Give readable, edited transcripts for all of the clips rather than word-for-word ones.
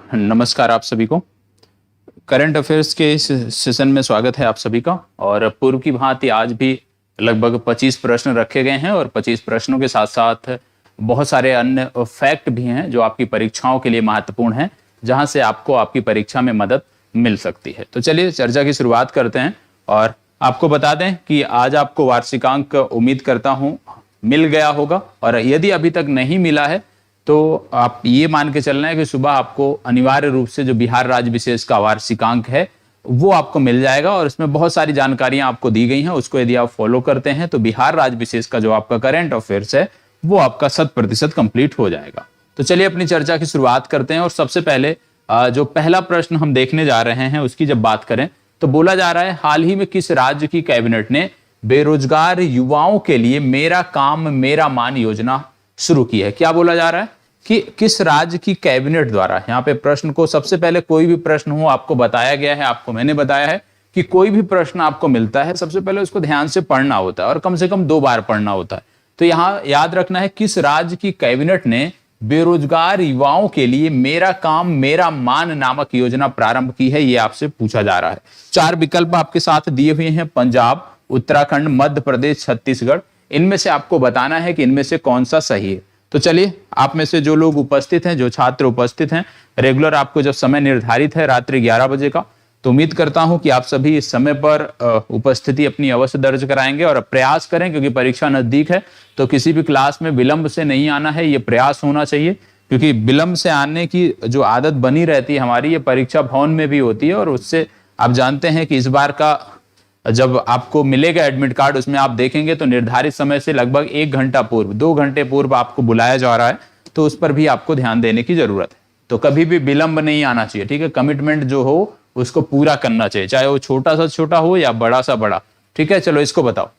नमस्कार आप सभी को। करंट अफेयर्स के इस सेशन में स्वागत है आप सभी का। और पूर्व की भांति आज भी लगभग 25 प्रश्न रखे गए हैं और 25 प्रश्नों के साथ साथ बहुत सारे अन्य फैक्ट भी हैं जो आपकी परीक्षाओं के लिए महत्वपूर्ण हैं, जहां से आपको आपकी परीक्षा में मदद मिल सकती है। तो चलिए चर्चा की शुरुआत करते हैं और आपको बता दें कि आज आपको वार्षिकांक उम्मीद करता हूं मिल गया होगा, और यदि अभी तक नहीं मिला है तो आप ये मान के चलना है कि सुबह आपको अनिवार्य रूप से जो बिहार राज्य विशेष का वार्षिकांक है वो आपको मिल जाएगा, और इसमें बहुत सारी जानकारियां आपको दी गई हैं। उसको यदि आप फॉलो करते हैं तो बिहार राज्य विशेष का जो आपका करंट अफेयर्स है वो आपका 100% कंप्लीट हो जाएगा। तो चलिए अपनी चर्चा की शुरुआत करते हैं। और सबसे पहले जो पहला प्रश्न हम देखने जा रहे हैं उसकी जब बात करें तो बोला जा रहा है, हाल ही में किस राज्य की कैबिनेट ने बेरोजगार युवाओं के लिए मेरा काम मेरा मान योजना शुरू की है। क्या बोला जा रहा है कि किस राज्य की कैबिनेट द्वारा। यहाँ पे प्रश्न को सबसे पहले कोई भी प्रश्न हो आपको बताया गया है, आपको मैंने बताया है कि कोई भी प्रश्न आपको मिलता है सबसे पहले उसको ध्यान से पढ़ना होता है और कम से कम 2 बार पढ़ना होता है। तो यहाँ याद रखना है किस राज्य की कैबिनेट ने बेरोजगार युवाओं के लिए मेरा काम मेरा मान नामक योजना प्रारंभ की है, ये आपसे पूछा जा रहा है। 4 विकल्प आपके साथ दिए हुए हैं, पंजाब, उत्तराखंड, मध्य प्रदेश, छत्तीसगढ़। इनमें से आपको बताना है कि इनमें से कौन सा सही है। तो चलिए आप में से जो लोग उपस्थित हैं, जो छात्र उपस्थित हैं, रेगुलर आपको जब समय निर्धारित है रात्रि 11 बजे का, तो उम्मीद करता हूं कि आप सभी इस समय पर उपस्थिति अपनी अवश्य दर्ज कराएंगे और प्रयास करें, क्योंकि परीक्षा नजदीक है तो किसी भी क्लास में विलंब से नहीं आना है, ये प्रयास होना चाहिए। क्योंकि विलंब से आने की जो आदत बनी रहती है हमारी, ये परीक्षा भवन में भी होती है, और उससे आप जानते हैं कि इस बार का जब आपको मिलेगा एडमिट कार्ड उसमें आप देखेंगे तो निर्धारित समय से लगभग 1 घंटा पूर्व 2 घंटे पूर्व आपको बुलाया जा रहा है, तो उस पर भी आपको ध्यान देने की जरूरत है। तो कभी भी विलंब नहीं आना चाहिए, ठीक है। कमिटमेंट जो हो उसको पूरा करना चाहिए, चाहे वो छोटा सा छोटा हो या बड़ा सा बड़ा, ठीक है। चलो इसको बताओ,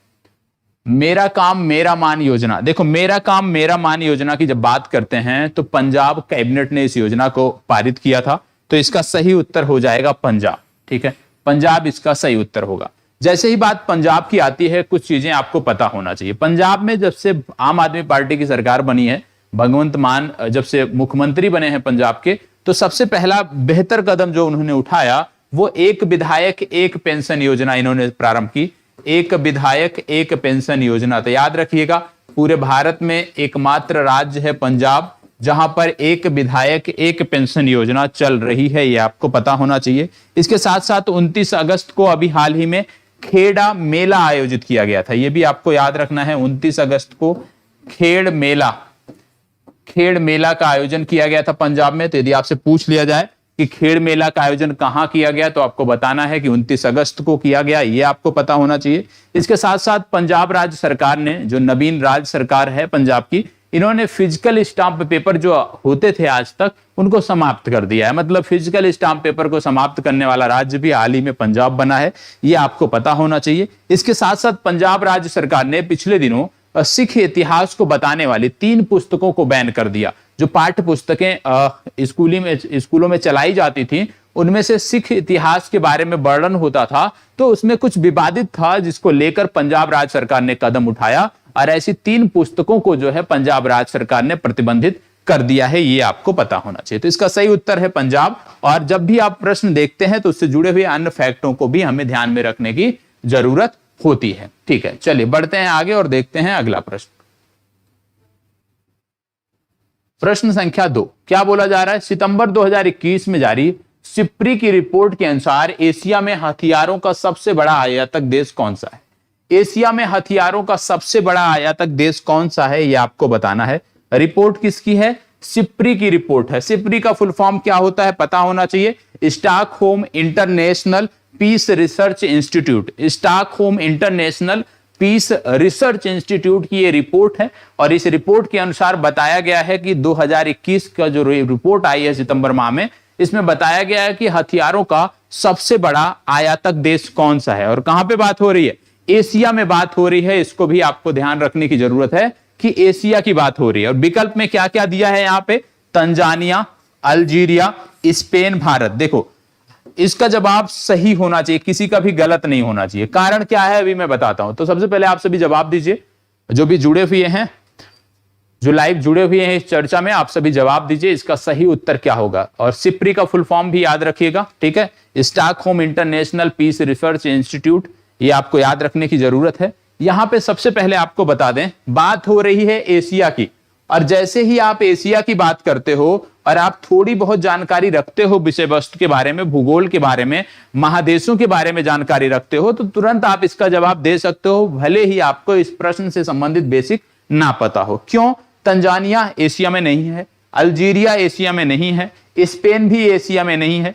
मेरा काम मेरा मान योजना। देखो, मेरा काम मेरा मान योजना की जब बात करते हैं तो पंजाब कैबिनेट ने इस योजना को पारित किया था, तो इसका सही उत्तर हो जाएगा पंजाब, ठीक है। पंजाब इसका सही उत्तर होगा। जैसे ही बात पंजाब की आती है, कुछ चीजें आपको पता होना चाहिए। पंजाब में जब से आम आदमी पार्टी की सरकार बनी है, भगवंत मान जब से मुख्यमंत्री बने हैं पंजाब के, तो सबसे पहला बेहतर कदम जो उन्होंने उठाया वो एक विधायक एक पेंशन योजना इन्होंने प्रारंभ की। एक विधायक एक पेंशन योजना। तो याद रखिएगा, पूरे भारत में एकमात्र राज्य है पंजाब जहां पर एक विधायक एक पेंशन योजना चल रही है, ये आपको पता होना चाहिए। इसके साथ साथ 29 अगस्त को अभी हाल ही में खेड़ा मेला आयोजित किया गया था, यह भी आपको याद रखना है। 29 अगस्त को खेड़ मेला का आयोजन किया गया था पंजाब में। तो यदि आपसे पूछ लिया जाए कि खेड़ मेला का आयोजन कहां किया गया, तो आपको बताना है कि 29 अगस्त को किया गया, ये आपको पता होना चाहिए। इसके साथ साथ पंजाब राज्य सरकार ने, जो नवीन राज्य सरकार है पंजाब की, इन्होंने फिजिकल स्टाम्प पेपर जो होते थे आज तक उनको समाप्त कर दिया है। मतलब फिजिकल स्टाम्प पेपर को समाप्त करने वाला राज्य भी हाल ही में पंजाब बना है, ये आपको पता होना चाहिए। इसके साथ साथ पंजाब राज्य सरकार ने पिछले दिनों सिख इतिहास को बताने वाली 3 पुस्तकों को बैन कर दिया। जो पाठ्य पुस्तकें स्कूलों में चलाई जाती थी, उनमें से सिख इतिहास के बारे में वर्णन होता था, तो उसमें कुछ विवादित था, जिसको लेकर पंजाब राज्य सरकार ने कदम उठाया और ऐसी 3 पुस्तकों को जो है पंजाब राज्य सरकार ने प्रतिबंधित कर दिया है, ये आपको पता होना चाहिए। तो इसका सही उत्तर है पंजाब। और जब भी आप प्रश्न देखते हैं तो उससे जुड़े हुए अन्य फैक्टों को भी हमें ध्यान में रखने की जरूरत होती है, ठीक है। चलिए बढ़ते हैं आगे और देखते हैं अगला प्रश्न। प्रश्न संख्या 2, क्या बोला जा रहा है? सितंबर 2021 में जारी सिप्री की रिपोर्ट के अनुसार एशिया में हथियारों का सबसे बड़ा आयातक देश कौन सा है? एशिया में हथियारों का सबसे बड़ा आयातक देश कौन सा है, यह आपको बताना है। रिपोर्ट किसकी है? सिप्री की रिपोर्ट है। सिप्री का फुल फॉर्म क्या होता है पता होना चाहिए। Stockholm International Peace Research Institute. Stockholm International Peace Research Institute की ये रिपोर्ट है, और इस रिपोर्ट के अनुसार बताया गया है कि 2021 का जो रिपोर्ट आई है सितंबर माह में, इसमें बताया गया है कि हथियारों का सबसे बड़ा आयातक देश कौन सा है। और कहां पे बात हो रही है? एशिया में बात हो रही है। इसको भी आपको ध्यान रखने की जरूरत है कि एशिया की बात हो रही है। और विकल्प में क्या क्या दिया है यहां पे? Tanzania, Algeria, Spain, Bharat. देखो, इसका जवाब सही होना चाहिए, किसी का भी गलत नहीं होना चाहिए। कारण क्या है अभी मैं बताता हूं। तो सबसे पहले आप सभी जवाब दीजिए, जो भी जुड़े हुए हैं। जो लाइव जुड़े हुए हैं इस चर्चा में, आप सभी जवाब दीजिए इसका सही उत्तर क्या होगा। और सिप्री का फुल फॉर्म भी याद रखिएगा, ठीक है, Stockholm International Peace Research Institute, ये आपको याद रखने की जरूरत है। यहां पे सबसे पहले आपको बता दें, बात हो रही है एशिया की, और जैसे ही आप एशिया की बात करते हो और आप थोड़ी बहुत जानकारी रखते हो विषय वस्तु के बारे में, भूगोल के बारे में, महादेशों के बारे में जानकारी रखते हो, तो तुरंत आप इसका जवाब दे सकते हो, भले ही आपको इस प्रश्न से संबंधित बेसिक ना पता हो। क्यों? तंजानिया एशिया में नहीं है, अल्जीरिया एशिया में नहीं है, स्पेन भी एशिया में नहीं है।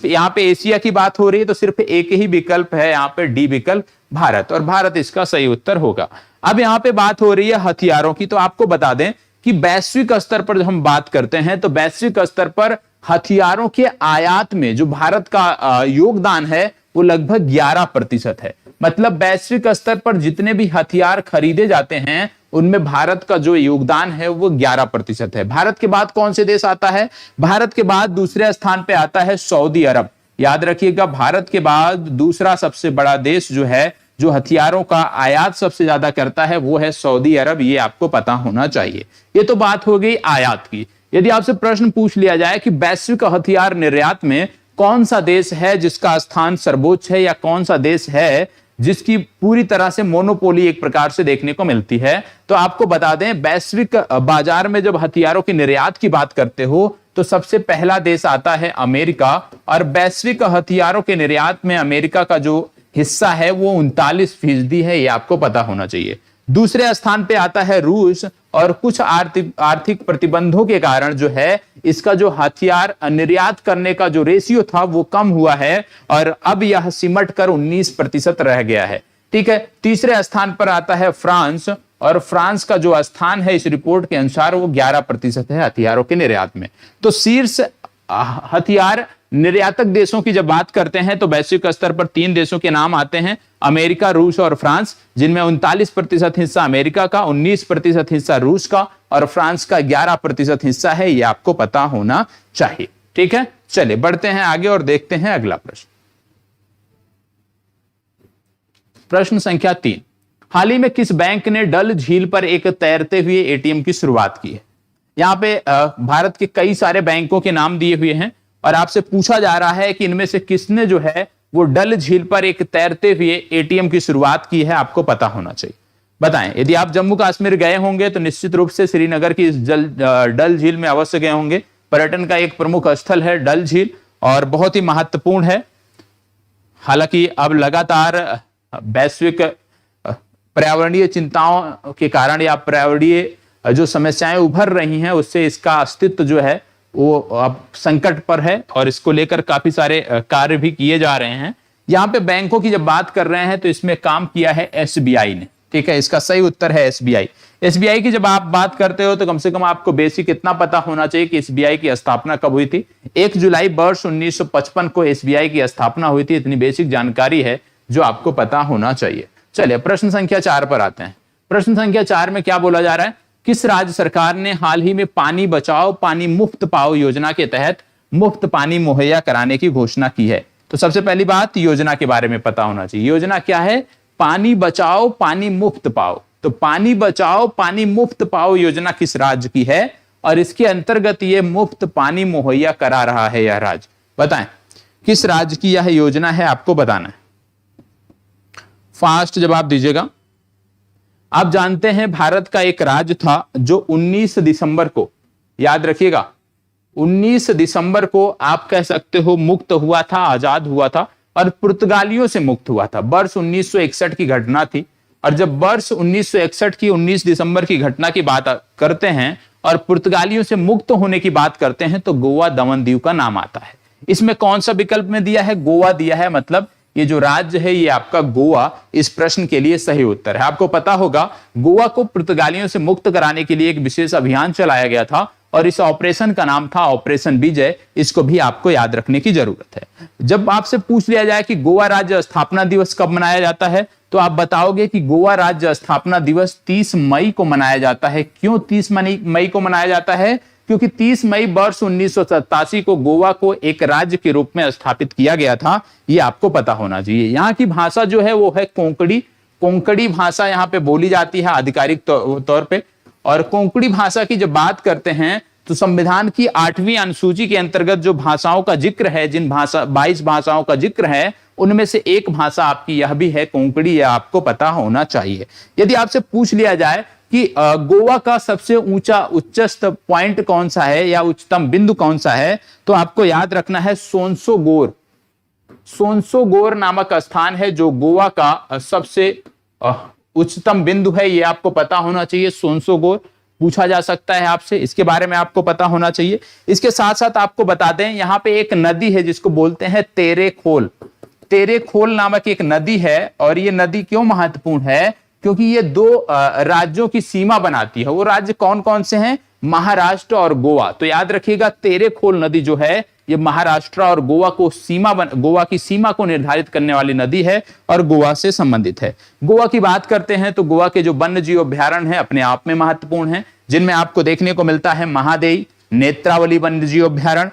यहाँ पे एशिया की बात हो रही है तो सिर्फ एक ही विकल्प है, यहाँ पे डी विकल्प, भारत, और भारत इसका सही उत्तर होगा। अब यहाँ पे बात हो रही है हथियारों की, तो आपको बता दें कि वैश्विक स्तर पर जब हम बात करते हैं तो वैश्विक स्तर पर हथियारों के आयात में जो भारत का योगदान है वो लगभग 11% है। मतलब वैश्विक स्तर पर जितने भी हथियार खरीदे जाते हैं उनमें भारत का जो योगदान है वो 11% है। भारत के बाद कौन से देश आता है? भारत के बाद दूसरे स्थान पे आता है सऊदी अरब। याद रखिएगा, भारत के बाद दूसरा सबसे बड़ा देश जो है, जो हथियारों का आयात सबसे ज्यादा करता है, वो है सऊदी अरब। ये आपको पता होना चाहिए। ये तो बात हो गई आयात की। यदि आपसे प्रश्न पूछ लिया जाए कि वैश्विक हथियार निर्यात में कौन सा देश है जिसका स्थान सर्वोच्च है, या कौन सा देश है जिसकी पूरी तरह से मोनोपोली एक प्रकार से देखने को मिलती है, तो आपको बता दें, वैश्विक बाजार में जब हथियारों की निर्यात की बात करते हो तो सबसे पहला देश आता है अमेरिका, और वैश्विक हथियारों के निर्यात में अमेरिका का जो हिस्सा है वो 39% है। ये आपको पता होना चाहिए। दूसरे स्थान पे आता है रूस, और कुछ आर्थिक प्रतिबंधों के कारण जो है इसका जो हथियार निर्यात करने का जो रेशियो था वो कम हुआ है, और अब यह सिमट कर 19% रह गया है। ठीक है। तीसरे स्थान पर आता है फ्रांस, और फ्रांस का जो स्थान है इस रिपोर्ट के अनुसार वो 11% है हथियारों के निर्यात में। तो शीर्ष हथियार निर्यातक देशों की जब बात करते हैं तो वैश्विक स्तर पर 3 देशों के नाम आते हैं, अमेरिका, रूस और फ्रांस, जिनमें 39% हिस्सा अमेरिका का, 19% हिस्सा रूस का, और फ्रांस का 11% हिस्सा है। यह आपको पता होना चाहिए। ठीक है, चलिए बढ़ते हैं आगे और देखते हैं अगला प्रश्न। प्रश्न संख्या 3, हाल ही में किस बैंक ने डल झील पर एक तैरते हुए एटीएम की शुरुआत की है? यहां पे भारत के कई सारे बैंकों के नाम दिए हुए हैं, और आपसे पूछा जा रहा है कि इनमें से किसने जो है वो डल झील पर एक तैरते हुए एटीएम की शुरुआत की है। आपको पता होना चाहिए। बताएं, यदि आप जम्मू कश्मीर गए होंगे तो निश्चित रूप से श्रीनगर की इस डल झील में अवश्य गए होंगे। पर्यटन का एक प्रमुख स्थल है डल झील, और बहुत ही महत्वपूर्ण है। हालांकि अब लगातार वैश्विक पर्यावरणीय चिंताओं के कारण या पर्यावरणीय जो समस्याएं उभर रही हैं उससे इसका अस्तित्व जो है वो अब संकट पर है, और इसको लेकर काफी सारे कार्य भी किए जा रहे हैं। यहाँ पे बैंकों की जब बात कर रहे हैं तो इसमें काम किया है एसबीआई ने। ठीक है, इसका सही उत्तर है एसबीआई। एसबीआई की जब आप बात करते हो तो कम से कम आपको बेसिक इतना पता होना चाहिए कि एसबीआई की स्थापना कब हुई थी। 1 जुलाई वर्ष 1955 को एसबीआई की स्थापना हुई थी। इतनी बेसिक जानकारी है जो आपको पता होना चाहिए। चलिए प्रश्न संख्या 4 पर आते हैं। प्रश्न संख्या 4 में क्या बोला जा रहा है? किस राज्य सरकार ने हाल ही में पानी बचाओ पानी मुफ्त पाओ योजना के तहत मुफ्त पानी मुहैया कराने की घोषणा की है? तो सबसे पहली बात, योजना के बारे में पता होना चाहिए। योजना क्या है? पानी बचाओ पानी मुफ्त पाओ। तो पानी बचाओ पानी मुफ्त पाओ योजना किस राज्य की है, और इसके अंतर्गत ये मुफ्त पानी मुहैया करा रहा है यह राज्य? बताएं किस राज्य की यह योजना है, आपको बताना है। फास्ट जवाब दीजिएगा। आप जानते हैं भारत का एक राज्य था जो 19 दिसंबर को, याद रखिएगा, 19 दिसंबर को आप कह सकते हो मुक्त हुआ था, आजाद हुआ था, और पुर्तगालियों से मुक्त हुआ था। वर्ष 1961 की घटना थी, और जब वर्ष 1961 की 19 दिसंबर की घटना की बात करते हैं और पुर्तगालियों से मुक्त होने की बात करते हैं तो गोवा दमन दीव का नाम आता है। इसमें कौन सा विकल्प में दिया है? गोवा दिया है, मतलब ये जो राज्य है ये आपका गोवा इस प्रश्न के लिए सही उत्तर है। आपको पता होगा गोवा को पुर्तगालियों से मुक्त कराने के लिए एक विशेष अभियान चलाया गया था, और इस ऑपरेशन का नाम था ऑपरेशन विजय। इसको भी आपको याद रखने की जरूरत है। जब आपसे पूछ लिया जाए कि गोवा राज्य स्थापना दिवस कब मनाया जाता है तो आप बताओगे कि गोवा राज्य स्थापना दिवस 30 मई को मनाया जाता है। क्यों 30 मई को मनाया जाता है? क्योंकि 30 मई वर्ष 1987 को गोवा को एक राज्य के रूप में स्थापित किया गया था। ये आपको पता होना चाहिए। यहाँ की भाषा जो है वो है कोंकणी। कोंकणी भाषा यहाँ पे बोली जाती है आधिकारिक तौर पे, और कोंकणी भाषा की जब बात करते हैं तो संविधान की 8वीं अनुसूची के अंतर्गत जो भाषाओं का जिक्र है, जिन भाषा 22 भाषाओं का जिक्र है, उनमें से एक भाषा आपकी यह भी है कोंकणी, यह आपको पता होना चाहिए। यदि आपसे पूछ लिया जाए कि गोवा का सबसे उच्चस्त पॉइंट कौन सा है या उच्चतम बिंदु कौन सा है, तो आपको याद रखना है सोनसोगोर। सोनसोगोर नामक स्थान है जो गोवा का सबसे उच्चतम बिंदु है, यह आपको पता होना चाहिए। सोनसोगोर पूछा जा सकता है आपसे, इसके बारे में आपको पता होना चाहिए। इसके साथ साथ आपको बता दें, यहां पे एक नदी है जिसको बोलते हैं तेरेखोल। तेरेखोल नामक एक नदी है, और ये नदी क्यों महत्वपूर्ण है, क्योंकि ये दो राज्यों की सीमा बनाती है। वो राज्य कौन कौन से हैं? महाराष्ट्र और गोवा। तो याद रखिएगा, तेरेखोल नदी जो है ये महाराष्ट्र और गोवा की सीमा को निर्धारित करने वाली नदी है और गोवा से संबंधित है। गोवा की बात करते हैं तो गोवा के जो वन्य जीव अभ्यारण्य है अपने आप में महत्वपूर्ण है, जिनमें आपको देखने को मिलता है महादेई, नेत्रावली वन्य जीव अभ्यारण्य,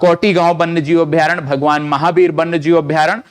कोटीगांव वन्य जीव अभ्यारण्य, भगवान महावीर वन्य जीव अभ्यारण्य।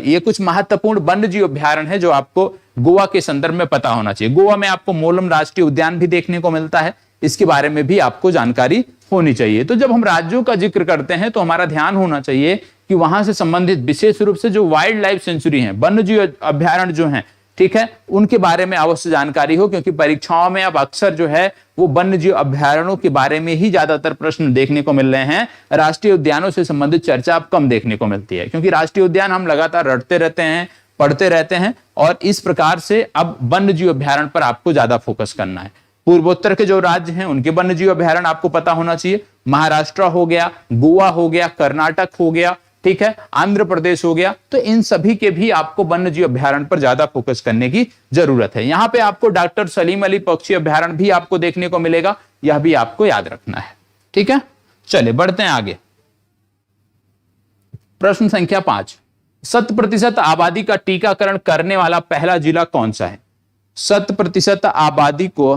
ये कुछ महत्वपूर्ण वन्य जीव अभ्यारण्य है जो आपको गोवा के संदर्भ में पता होना चाहिए। गोवा में आपको मोलम राष्ट्रीय उद्यान भी देखने को मिलता है, इसके बारे में भी आपको जानकारी होनी चाहिए। तो जब हम राज्यों का जिक्र करते हैं तो हमारा ध्यान होना चाहिए कि वहां से संबंधित विशेष रूप से जो वाइल्ड लाइफ सेंचुरी है, वन्य जीव अभ्यारण्य जो हैं, ठीक है, उनके बारे में अवश्य जानकारी हो, क्योंकि परीक्षाओं में अब अक्सर जो है वो वन्य जीव अभ्यारण्यों के बारे में ही ज्यादातर प्रश्न देखने को मिल रहे हैं। राष्ट्रीय उद्यानों से संबंधित चर्चा अब कम देखने को मिलती है, क्योंकि राष्ट्रीय उद्यान हम लगातार रटते रहते हैं, पढ़ते रहते हैं, और इस प्रकार से अब वन्य जीव अभ्यारण्य पर आपको ज्यादा फोकस करना है। पूर्वोत्तर के जो राज्य हैं उनके वन्य जीव अभ्यारण्य आपको पता होना चाहिए। महाराष्ट्र हो गया, गोवा हो गया, कर्नाटक हो गया, ठीक है, आंध्र प्रदेश हो गया। तो इन सभी के भी आपको वन्य जीव अभ्यारण्य पर ज्यादा फोकस करने की जरूरत है। यहां पे आपको डॉक्टर सलीम अली पक्षी अभ्यारण्य भी आपको देखने को मिलेगा, यह भी आपको याद रखना है। ठीक है, चलिए बढ़ते हैं आगे। प्रश्न संख्या 5, 100% आबादी का टीकाकरण करने वाला पहला जिला कौन सा है? 100% आबादी को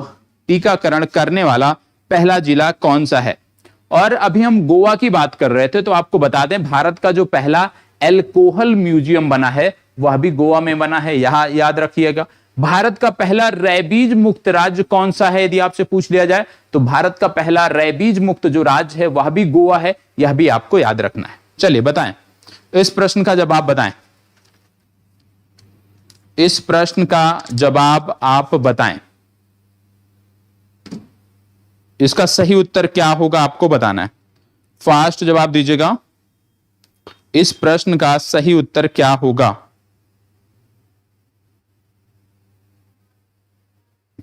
टीकाकरण करने वाला पहला जिला कौन सा है? और अभी हम गोवा की बात कर रहे थे, तो आपको बता दें भारत का जो पहला अल्कोहल म्यूजियम बना है वह भी गोवा में बना है, यहां याद रखिएगा। भारत का पहला रेबीज मुक्त राज्य कौन सा है यदि आपसे पूछ लिया जाए, तो भारत का पहला रेबीज मुक्त जो राज्य है वह भी गोवा है, यह भी आपको याद रखना है। चलिए बताएं, इस प्रश्न का जवाब बताएं। इस प्रश्न का जवाब आप बताएं। इसका सही उत्तर क्या होगा आपको बताना है, फास्ट जवाब दीजिएगा। इस प्रश्न का सही उत्तर क्या होगा?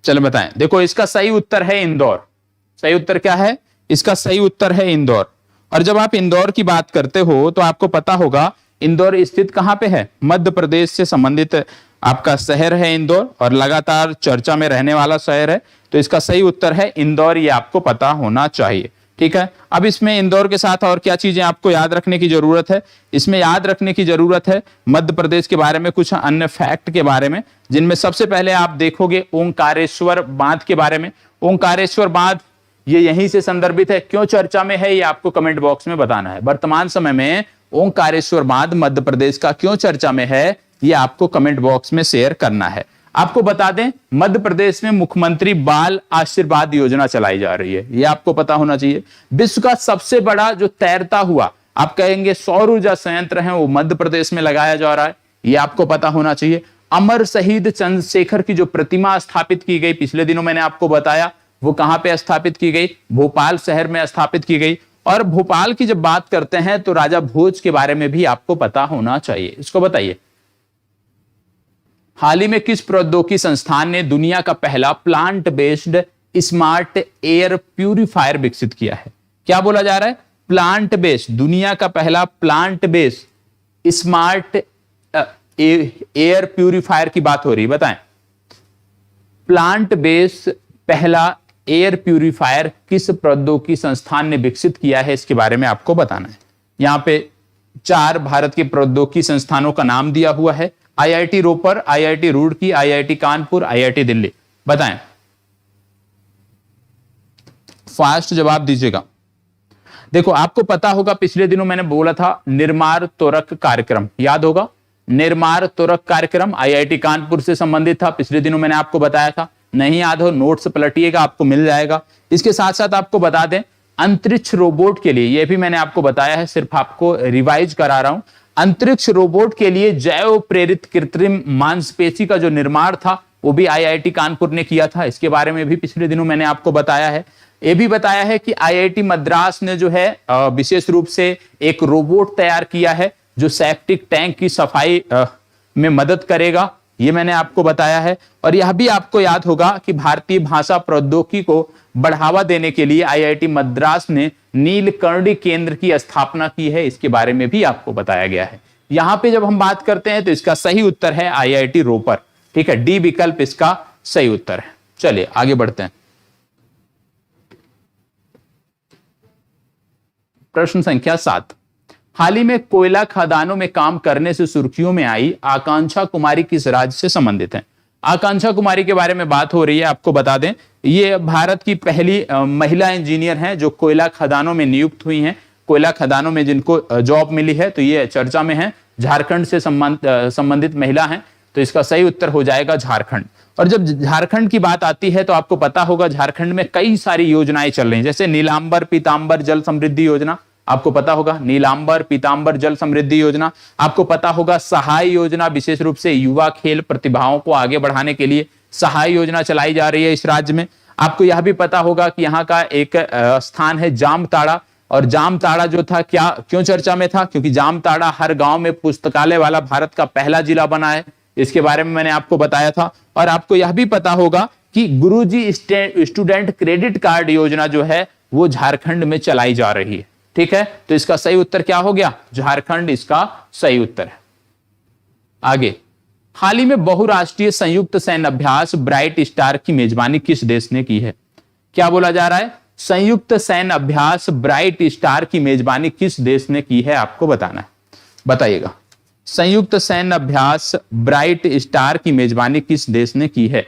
चलो बताएं। देखो, इसका सही उत्तर है इंदौर। सही उत्तर क्या है? इसका सही उत्तर है इंदौर। और जब आप इंदौर की बात करते हो तो आपको पता होगा इंदौर स्थित कहां पे है? मध्य प्रदेश से संबंधित आपका शहर है इंदौर, और लगातार चर्चा में रहने वाला शहर है। तो इसका सही उत्तर है इंदौर, ये आपको पता होना चाहिए। ठीक है, अब इसमें इंदौर के साथ और क्या चीजें आपको याद रखने की जरूरत है? इसमें याद रखने की जरूरत है मध्य प्रदेश के बारे में कुछ अन्य फैक्ट के बारे में, जिनमें सबसे पहले आप देखोगे ओंकारेश्वर बांध के बारे में। ओंकारेश्वर बांध ये यहीं से संदर्भित है, क्यों चर्चा में है ये आपको कमेंट बॉक्स में बताना है। वर्तमान समय में ओंकारेश्वर बांध मध्य प्रदेश का क्यों चर्चा में है, ये आपको कमेंट बॉक्स में शेयर करना है। आपको बता दें मध्य प्रदेश में मुख्यमंत्री बाल आशीर्वाद योजना चलाई जा रही है, यह आपको पता होना चाहिए। विश्व का सबसे बड़ा जो तैरता हुआ आप कहेंगे सौर ऊर्जा संयंत्र है, वो मध्य प्रदेश में लगाया जा रहा है, यह आपको पता होना चाहिए। अमर शहीद चंद्रशेखर की जो प्रतिमा स्थापित की गई, पिछले दिनों मैंने आपको बताया, वो कहां पे स्थापित की गई? भोपाल शहर में स्थापित की गई। और भोपाल की जब बात करते हैं तो राजा भोज के बारे में भी आपको पता होना चाहिए। इसको बताइए, हाल ही में किस प्रौद्योगिकी संस्थान ने दुनिया का पहला plant based smart air purifier विकसित किया है? क्या बोला जा रहा है? प्लांट बेस्ड, दुनिया का पहला plant based smart air purifier की बात हो रही है, बताएं। प्लांट बेस्ड पहला एयर प्यूरिफायर किस प्रौद्योगिकी संस्थान ने विकसित किया है, इसके बारे में आपको बताना है। यहां पे 4 भारत के प्रौद्योगिकी संस्थानों का नाम दिया हुआ है, IIT Ropar, IIT Roorkee, IIT Kanpur, IIT Delhi. बताएं, फास्ट जवाब दीजिएगा। देखो, आपको पता होगा पिछले दिनों मैंने बोला था निर्माण त्वरक कार्यक्रम, याद होगा? निर्माण त्वरक कार्यक्रम आईआईटी कानपुर से संबंधित था, पिछले दिनों मैंने आपको बताया था। नहीं याद हो नोट्स पलटिएगा, आपको मिल जाएगा। इसके साथ साथ आपको बता दें अंतरिक्ष रोबोट के लिए, यह भी मैंने आपको बताया है, सिर्फ आपको रिवाइज करा रहा हूं। अंतरिक्ष रोबोट के लिए जैव प्रेरित कृत्रिम मांसपेशी का जो निर्माण था वो भी आईआईटी कानपुर ने किया था। इसके बारे में भी पिछले दिनों मैंने आपको बताया है। ये भी बताया है कि आईआईटी मद्रास ने जो है विशेष रूप से एक रोबोट तैयार किया है जो सेप्टिक टैंक की सफाई में मदद करेगा, ये मैंने आपको बताया है। और यह भी आपको याद होगा कि भारतीय भाषा प्रौद्योगिकी को बढ़ावा देने के लिए आईआईटी मद्रास ने नीलकर्णी केंद्र की स्थापना की है, इसके बारे में भी आपको बताया गया है। यहां पे जब हम बात करते हैं तो इसका सही उत्तर है आईआईटी रोपर, ठीक है, डी विकल्प इसका सही उत्तर है। चलिए आगे बढ़ते हैं। प्रश्न संख्या 7, हाल ही में कोयला खदानों में काम करने से सुर्खियों में आई आकांक्षा कुमारी किस राज्य से संबंधित है? आकांक्षा कुमारी के बारे में बात हो रही है। आपको बता दें ये भारत की पहली महिला इंजीनियर हैं जो कोयला खदानों में नियुक्त हुई हैं। कोयला खदानों में जिनको जॉब मिली है तो ये चर्चा में है, झारखंड से संबंधित महिला हैं, तो इसका सही उत्तर हो जाएगा झारखंड। और जब झारखंड की बात आती है तो आपको पता होगा झारखंड में कई सारी योजनाएं चल रही हैं, जैसे नीलांबर पीतांबर जल समृद्धि योजना, आपको पता होगा नीलांबर पीतांबर जल समृद्धि योजना। आपको पता होगा सहाय योजना, विशेष रूप से युवा खेल प्रतिभाओं को आगे बढ़ाने के लिए सहाय योजना चलाई जा रही है इस राज्य में। आपको यह भी पता होगा कि यहाँ का एक स्थान है जामताड़ा, और जामताड़ा जो था क्यों चर्चा में था, क्योंकि जामताड़ा हर गांव में पुस्तकालय वाला भारत का पहला जिला बना है, इसके बारे में मैंने आपको बताया था। और आपको यह भी पता होगा कि गुरुजी स्टूडेंट क्रेडिट कार्ड योजना जो है वो झारखंड में चलाई जा रही है, ठीक है, तो इसका सही उत्तर क्या हो गया? झारखंड इसका सही उत्तर है। आगे, हाल ही में बहुराष्ट्रीय संयुक्त सैन्य अभ्यास ब्राइट स्टार की मेजबानी किस देश ने की है? क्या बोला जा रहा है? संयुक्त सैन्य अभ्यास ब्राइट स्टार की मेजबानी किस देश ने की है, आपको बताना है, बताइएगा। संयुक्त सैन्य अभ्यास ब्राइट स्टार की मेजबानी किस देश ने की है?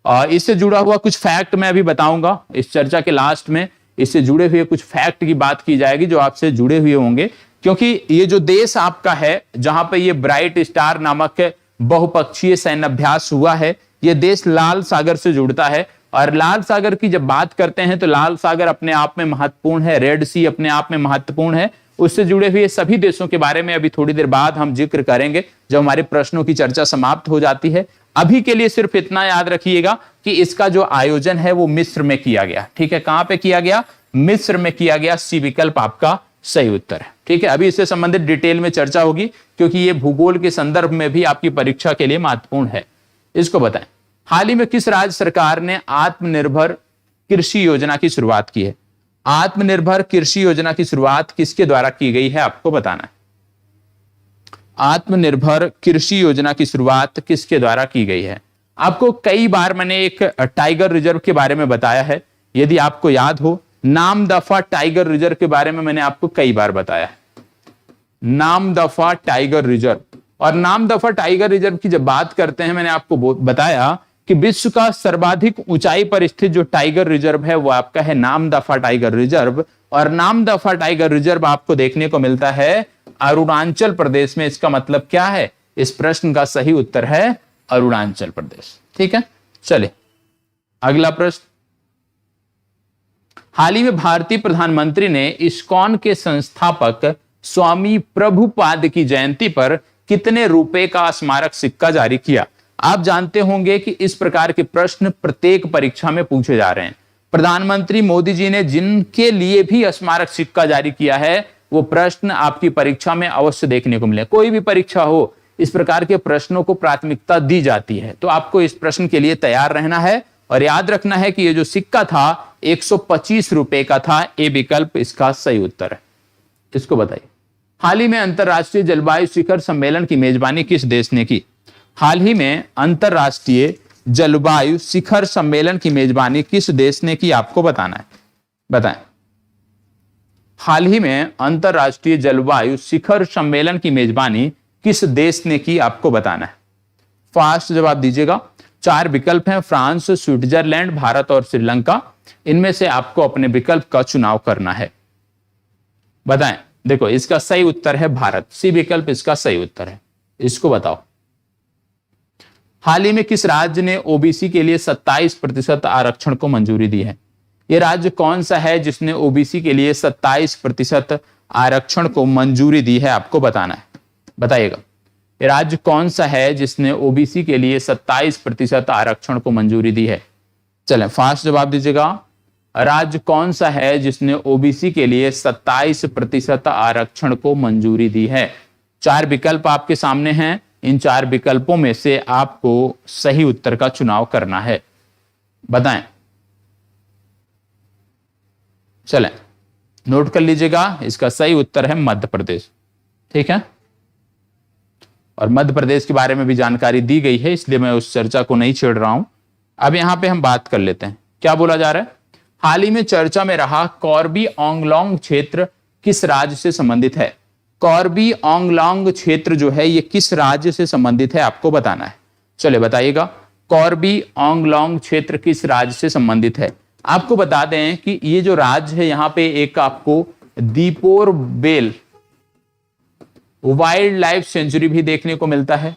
और इससे जुड़ा हुआ कुछ फैक्ट मैं अभी बताऊंगा इस चर्चा के लास्ट में। इससे जुड़े हुए कुछ फैक्ट की बात की जाएगी जो आपसे जुड़े हुए होंगे, क्योंकि ये जो देश आपका है जहां पे ये ब्राइट स्टार नामक बहुपक्षीय सैन्य अभ्यास हुआ है, ये देश लाल सागर से जुड़ता है। और लाल सागर की जब बात करते हैं तो लाल सागर अपने आप में महत्वपूर्ण है, रेड सी अपने आप में महत्वपूर्ण है। उससे जुड़े हुए सभी देशों के बारे में अभी थोड़ी देर बाद हम जिक्र करेंगे जब हमारे प्रश्नों की चर्चा समाप्त हो जाती है। अभी के लिए सिर्फ इतना याद रखिएगा कि इसका जो आयोजन है वो मिस्र में किया गया, ठीक है, कहां पे किया गया? मिस्र में किया गया। सी विकल्प आपका सही उत्तर है, ठीक है। अभी इससे संबंधित डिटेल में चर्चा होगी क्योंकि ये भूगोल के संदर्भ में भी आपकी परीक्षा के लिए महत्वपूर्ण है। इसको बताएं, हाल ही में किस राज्य सरकार ने आत्मनिर्भर कृषि योजना की शुरुआत की है? आत्मनिर्भर कृषि योजना की शुरुआत किसके द्वारा की गई है, आपको बताना है। आत्मनिर्भर कृषि योजना की शुरुआत किसके द्वारा की गई है? आपको कई बार मैंने एक टाइगर रिजर्व के बारे में बताया है, यदि आपको याद हो, नामदफा टाइगर रिजर्व के बारे में मैंने आपको कई बार बताया है, नामदफा टाइगर रिजर्व। और नामदफा टाइगर रिजर्व की जब बात करते हैं, मैंने आपको बताया कि विश्व का सर्वाधिक ऊंचाई पर स्थित जो टाइगर रिजर्व है वो आपका है नामदफा टाइगर रिजर्व। और नामदफा टाइगर रिजर्व आपको देखने को मिलता है अरुणाचल प्रदेश में। इसका मतलब क्या है? इस प्रश्न का सही उत्तर है अरुणाचल प्रदेश, ठीक है। चलिए अगला प्रश्न, हाल ही में भारतीय प्रधानमंत्री ने इस्कॉन के संस्थापक स्वामी प्रभुपाद की जयंती पर कितने रुपए का स्मारक सिक्का जारी किया? आप जानते होंगे कि इस प्रकार के प्रश्न प्रत्येक परीक्षा में पूछे जा रहे हैं। प्रधानमंत्री मोदी जी ने जिनके लिए भी स्मारक सिक्का जारी किया है वो प्रश्न आपकी परीक्षा में अवश्य देखने को मिले। कोई भी परीक्षा हो, इस प्रकार के प्रश्नों को प्राथमिकता दी जाती है, तो आपको इस प्रश्न के लिए तैयार रहना है और याद रखना है कि ये जो सिक्का था 125 रुपए का था। ए विकल्प इसका सही उत्तर है। इसको बताइए, हाल ही में अंतरराष्ट्रीय जलवायु शिखर सम्मेलन की मेजबानी किस देश ने की? हाल ही में अंतरराष्ट्रीय जलवायु शिखर सम्मेलन की मेजबानी किस देश ने की, आपको बताना है, बताएं। हाल ही में अंतरराष्ट्रीय जलवायु शिखर सम्मेलन की मेजबानी किस देश ने की, आपको बताना है। फास्ट जवाब दीजिएगा। 4 विकल्प हैं, फ्रांस, स्विट्जरलैंड, भारत और श्रीलंका। इनमें से आपको अपने विकल्प का चुनाव करना है, बताएं। देखो इसका सही उत्तर है भारत, सी विकल्प इसका सही उत्तर है। इसको बताओ। हाल ही में किस राज्य ने ओबीसी के लिए 27% आरक्षण को मंजूरी दी है? यह राज्य कौन सा है जिसने ओबीसी के लिए 27% आरक्षण को मंजूरी दी है? आपको बताना है, बताइएगा। यह राज्य कौन सा है जिसने ओबीसी के लिए 27% आरक्षण को मंजूरी दी है? चलें फास्ट जवाब दीजिएगा। राज्य कौन सा है जिसने ओबीसी के लिए 27% आरक्षण को मंजूरी दी है? 4 विकल्प आपके सामने हैं। इन 4 विकल्पों में से आपको सही उत्तर का चुनाव करना है, बताएं। चलें नोट कर लीजिएगा, इसका सही उत्तर है मध्य प्रदेश। ठीक है, और मध्य प्रदेश के बारे में भी जानकारी दी गई है, इसलिए मैं उस चर्चा को नहीं छेड़ रहा हूं। अब यहां पे हम बात कर लेते हैं, क्या बोला जा रहा है। हाल ही में चर्चा में रहा कॉर्बी आंगलोंग क्षेत्र किस राज्य से संबंधित है? कॉर्बी आंगलोंग क्षेत्र जो है ये किस राज्य से संबंधित है? आपको बताना है। चलिए बताइएगा, कॉर्बी आंगलोंग क्षेत्र किस राज्य से संबंधित है? आपको बता दें कि ये जो राज्य है यहां पे एक आपको Deepor Beel Wildlife Sanctuary भी देखने को मिलता है।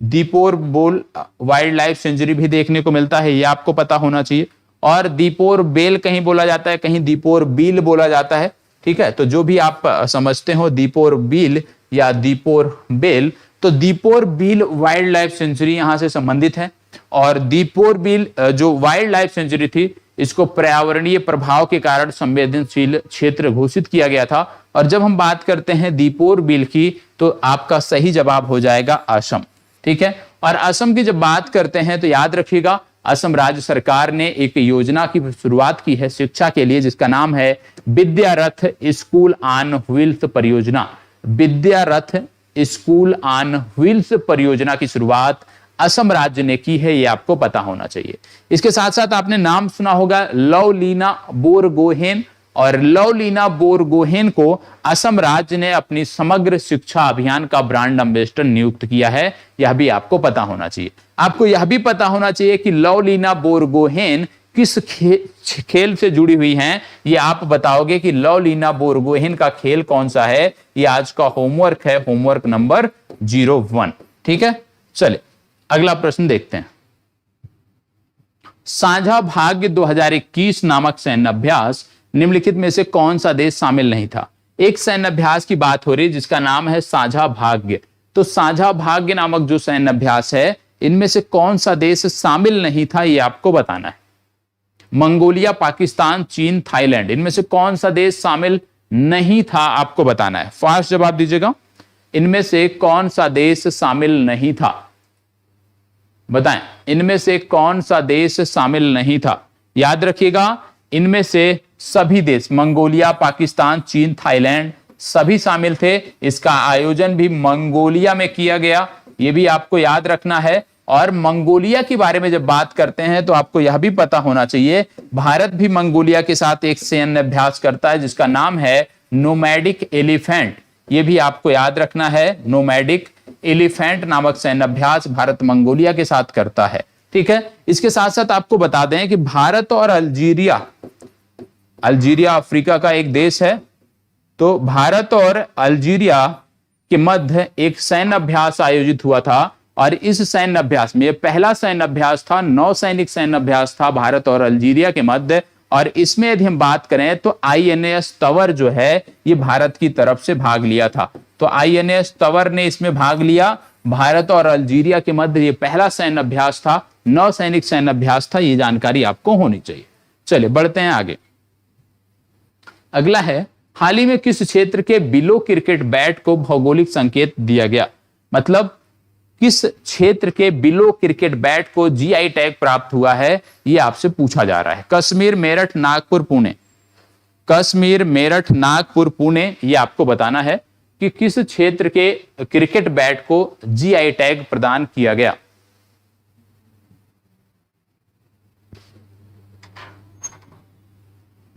दीपोर बोल वाइल्ड लाइफ सेंचुरी भी देखने को मिलता है, ये आपको पता होना चाहिए। और दीपोर बेल कहीं बोला जाता है, कहीं दीपोर बील बोला जाता है। ठीक है, तो जो भी आप समझते हो दीपोर बील या दीपोर बेल, तो दीपोर बील वाइल्ड लाइफ सेंचुरी यहां से संबंधित है। और दीपोर बील जो वाइल्ड लाइफ सेंचुरी थी, इसको पर्यावरणीय प्रभाव के कारण संवेदनशील क्षेत्र घोषित किया गया था। और जब हम बात करते हैं दीपोर बील की, तो आपका सही जवाब हो जाएगा असम। ठीक है, और असम की जब बात करते हैं तो याद रखिएगा, असम राज्य सरकार ने एक योजना की शुरुआत की है शिक्षा के लिए, जिसका नाम है विद्यारथ स्कूल ऑन व्हील्स परियोजना। विद्यारथ स्कूल ऑन व्हील्स परियोजना की शुरुआत असम राज्य ने की है, ये आपको पता होना चाहिए। इसके साथ साथ आपने नाम सुना होगा लवलीना बोरगोहेन, और लवलीना बोरगोहेन को असम राज्य ने अपनी समग्र शिक्षा अभियान का ब्रांड एम्बेसडर नियुक्त किया है, यह भी आपको पता होना चाहिए। आपको यह भी पता होना चाहिए कि लवलीना बोरगोहेन किस खेल से जुड़ी हुई हैं, ये आप बताओगे कि लवलीना बोरगोहेन का खेल कौन सा है। ये आज का होमवर्क है, होमवर्क नंबर 01। ठीक है, चलिए अगला प्रश्न देखते हैं। साझा भाग्य 2021 नामक सैन्य अभ्यास निम्नलिखित में से कौन सा देश शामिल नहीं था? एक सैन्य अभ्यास की बात हो रही है जिसका नाम है साझा भाग्य। तो साझा भाग्य नामक जो सैन्य अभ्यास है, इनमें से कौन सा देश शामिल नहीं था, यह आपको बताना है। मंगोलिया, पाकिस्तान, चीन, थाईलैंड, इनमें से कौन सा देश शामिल नहीं था, आपको बताना है। फास्ट जवाब दीजिएगा, इनमें से कौन सा देश शामिल नहीं था, बताएं। इनमें से कौन सा देश शामिल नहीं था? याद रखिएगा, इनमें से सभी देश, मंगोलिया, पाकिस्तान, चीन, थाईलैंड, सभी शामिल थे। इसका आयोजन भी मंगोलिया में किया गया, यह भी आपको याद रखना है। और मंगोलिया के बारे में जब बात करते हैं तो आपको यह भी पता होना चाहिए, भारत भी मंगोलिया के साथ एक सैन्य अभ्यास करता है जिसका नाम है नोमैडिक एलिफेंट। यह भी आपको याद रखना है, नोमैडिक एलिफेंट नामक सैन्य अभ्यास भारत मंगोलिया के साथ करता है। ठीक है, इसके साथ साथ आपको बता दें कि भारत और अल्जीरिया, अल्जीरिया अफ्रीका का एक देश है, तो भारत और अल्जीरिया के मध्य एक सैन्य अभ्यास आयोजित हुआ था। और इस सैन्य अभ्यास में, यह पहला सैन्य अभ्यास था, नौसैनिक सैन्य अभ्यास था भारत और अल्जीरिया के मध्य। और इसमें यदि हम बात करें तो आईएनएस तवर जो है ये भारत की तरफ से भाग लिया था। तो आईएनएस तवर ने इसमें भाग लिया। भारत और अल्जीरिया के मध्य ये पहला सैन्य अभ्यास था, नौसैनिक सैन्य अभ्यास था। ये जानकारी आपको होनी चाहिए। चलिए बढ़ते हैं आगे। अगला है, हाल ही में किस क्षेत्र के बिलो क्रिकेट बैट को भौगोलिक संकेत दिया गया? मतलब किस क्षेत्र के बिलो क्रिकेट बैट को जीआई टैग प्राप्त हुआ है, यह आपसे पूछा जा रहा है। कश्मीर, मेरठ, नागपुर, पुणे। कश्मीर, मेरठ, नागपुर, पुणे, यह आपको बताना है कि किस क्षेत्र के क्रिकेट बैट को जीआई टैग प्रदान किया गया।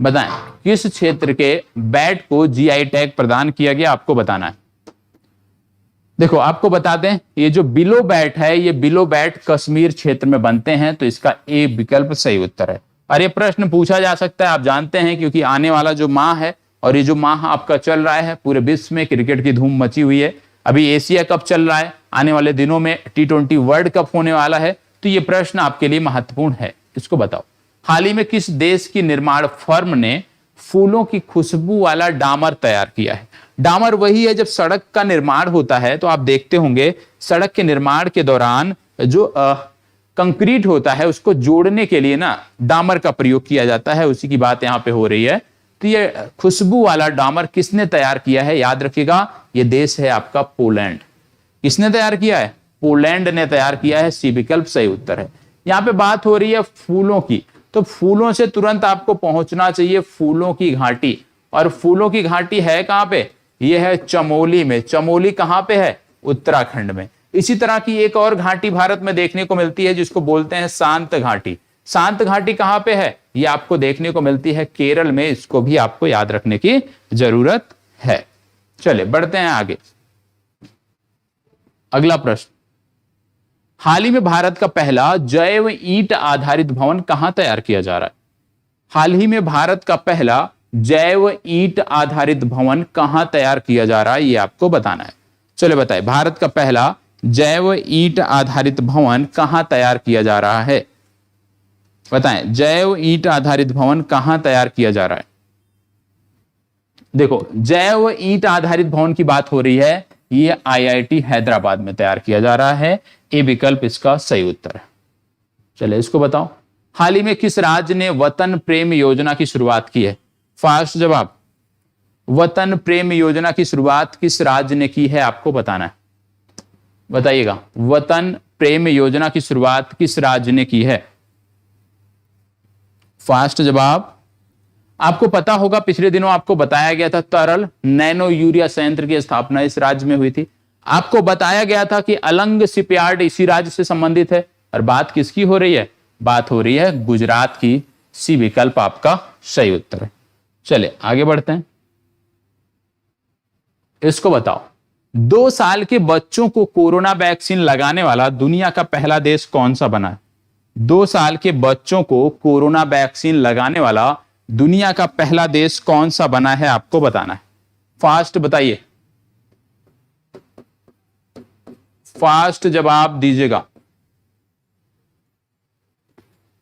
बताएं, किस क्षेत्र के बैट को जीआई टैग प्रदान किया गया, आपको बताना है। देखो आपको बता दें, ये जो बिलो बैट है, ये बिलो बैट कश्मीर क्षेत्र में बनते हैं, तो इसका ए विकल्प सही उत्तर है। और ये प्रश्न पूछा जा सकता है, आप जानते हैं, क्योंकि आने वाला जो माह है और ये जो माह आपका चल रहा है, पूरे विश्व में क्रिकेट की धूम मची हुई है। अभी एशिया कप चल रहा है, आने वाले दिनों में T20 वर्ल्ड कप होने वाला है, तो ये प्रश्न आपके लिए महत्वपूर्ण है। इसको बताओ, हाल ही में किस देश की निर्माण फर्म ने फूलों की खुशबू वाला डामर तैयार किया है? डामर वही है, जब सड़क का निर्माण होता है तो आप देखते होंगे सड़क के निर्माण के दौरान जो कंक्रीट होता है उसको जोड़ने के लिए ना डामर का प्रयोग किया जाता है, उसी की बात यहां पे हो रही है। तो ये खुशबू वाला डामर किसने तैयार किया है? याद रखिएगा, ये देश है आपका पोलैंड। किसने तैयार किया है? पोलैंड ने तैयार किया है। सी विकल्प सही उत्तर है। यहां पे बात हो रही है फूलों की, तो फूलों से तुरंत आपको पहुंचना चाहिए फूलों की घाटी। और फूलों की घाटी है कहां पे? यह है चमोली में। चमोली कहां पे है? उत्तराखंड में। इसी तरह की एक और घाटी भारत में देखने को मिलती है जिसको बोलते हैं शांत घाटी। शांत घाटी कहां पे है? ये आपको देखने को मिलती है केरल में। इसको भी आपको याद रखने की जरूरत है। चलिए बढ़ते हैं आगे। अगला प्रश्न, हाल ही में भारत का पहला जैव ईंट आधारित भवन कहां तैयार किया जा रहा है? हाल ही में भारत का पहला जैव ईंट आधारित भवन कहां तैयार किया जा रहा है, ये आपको बताना है। चलिए बताइए, भारत का पहला जैव ईंट आधारित भवन कहां तैयार किया जा रहा है? बताएं, जैव ईंट आधारित भवन कहां तैयार किया जा रहा है? देखो, जैव ईंट आधारित भवन की बात हो रही है, ये IIT हैदराबाद में तैयार किया जा रहा है। ए विकल्प इसका सही उत्तर है। चलिए इसको बताओ, हाल ही में किस राज्य ने वतन प्रेम योजना की शुरुआत की है? फास्ट जवाब, वतन प्रेम योजना की शुरुआत किस राज्य ने की है, आपको बताना है। बताइएगा, वतन प्रेम योजना की शुरुआत किस राज्य ने की है? फास्ट जवाब, आपको पता होगा पिछले दिनों आपको बताया गया था तरल नैनो यूरिया संयंत्र की स्थापना इस राज्य में हुई थी। आपको बताया गया था कि अलंग शिपयार्ड इसी राज्य से संबंधित है। और बात किसकी हो रही है? बात हो रही है गुजरात की। सी विकल्प आपका सही उत्तर है। चलिए आगे बढ़ते हैं। इसको बताओ, 2 साल के बच्चों को कोरोना वैक्सीन लगाने वाला दुनिया का पहला देश कौन सा बना है? 2 साल के बच्चों को कोरोना वैक्सीन लगाने वाला दुनिया का पहला देश कौन सा बना है, आपको बताना है। फास्ट बताइए, फास्ट जवाब दीजिएगा।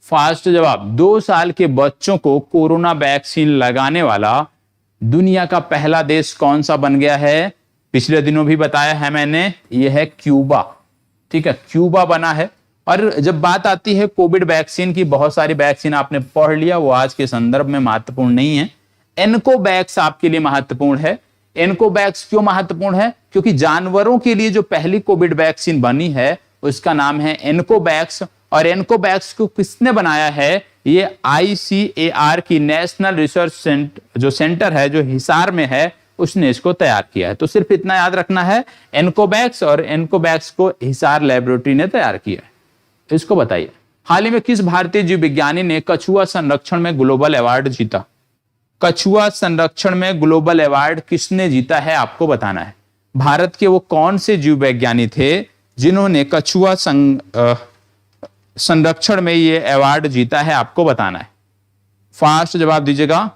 फास्ट जवाब, 2 साल के बच्चों को कोरोना वैक्सीन लगाने वाला दुनिया का पहला देश कौन सा बन गया है? पिछले दिनों भी बताया है मैंने, यह है क्यूबा। ठीक है, क्यूबा बना है। और जब बात आती है कोविड वैक्सीन की, बहुत सारी वैक्सीन आपने पढ़ लिया, वो आज के संदर्भ में महत्वपूर्ण नहीं है। एनकोवैक्स आपके लिए महत्वपूर्ण है। एनकोवैक्स क्यों महत्वपूर्ण है? क्योंकि जानवरों के लिए जो पहली कोविड वैक्सीन बनी है उसका नाम है एनकोवैक्स। और एनकोवैक्स को किसने बनाया है? ये ICAR की नेशनल रिसर्च सेंटर है जो हिसार में है, उसने इसको तैयार किया है। तो सिर्फ इतना याद रखना है, एनकोवैक्स, और एनकोवैक्स को हिसार लैबोरेटरी ने तैयार किया है। इसको बताइए, हाल ही में किस भारतीय जीव विज्ञानी ने कछुआ संरक्षण में ग्लोबल अवार्ड जीता? कछुआ संरक्षण में ग्लोबल अवार्ड किसने जीता है, आपको बताना है। भारत के वो कौन से जीव वैज्ञानिक थे जिन्होंने कछुआ संरक्षण में ये अवार्ड जीता है, आपको बताना है। फास्ट जवाब दीजिएगा,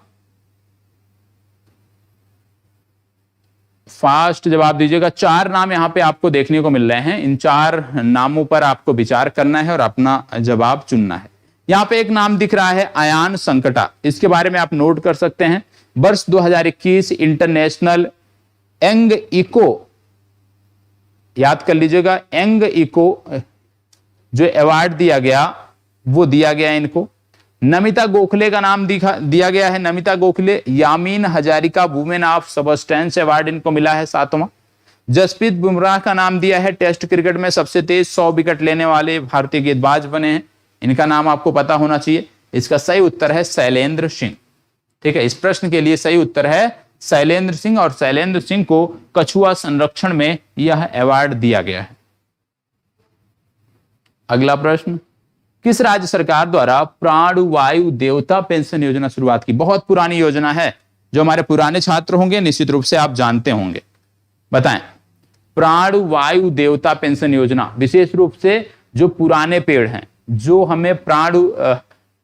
फास्ट जवाब दीजिएगा। 4 नाम यहां पे आपको देखने को मिल रहे हैं। इन 4 नामों पर आपको विचार करना है और अपना जवाब चुनना है। यहां पे एक नाम दिख रहा है अयान संकटा, इसके बारे में आप नोट कर सकते हैं। वर्ष 2021 इंटरनेशनल यंग इको, याद कर लीजिएगा, यंग इको जो अवार्ड दिया गया वो दिया गया इनको। नमिता गोखले का नाम दिया गया है, Namita Gokhale. Yamin Hazarika women of substance award इनको मिला है 7वां। जसप्रीत बुमराह का नाम दिया है, टेस्ट क्रिकेट में सबसे तेज 100 विकेट लेने वाले भारतीय गेंदबाज बने हैं। इनका नाम आपको पता होना चाहिए। इसका सही उत्तर है शैलेंद्र सिंह। ठीक है, इस प्रश्न के लिए सही उत्तर है शैलेंद्र सिंह, और शैलेंद्र सिंह को कछुआ संरक्षण में यह अवार्ड दिया गया है। अगला प्रश्न, किस राज्य सरकार द्वारा प्राणवायु देवता पेंशन योजना शुरुआत की? बहुत पुरानी योजना है, जो हमारे पुराने छात्र होंगे निश्चित रूप से आप जानते होंगे। बताएं, प्राणवायु देवता पेंशन योजना विशेष रूप से जो पुराने पेड़ हैं, जो हमें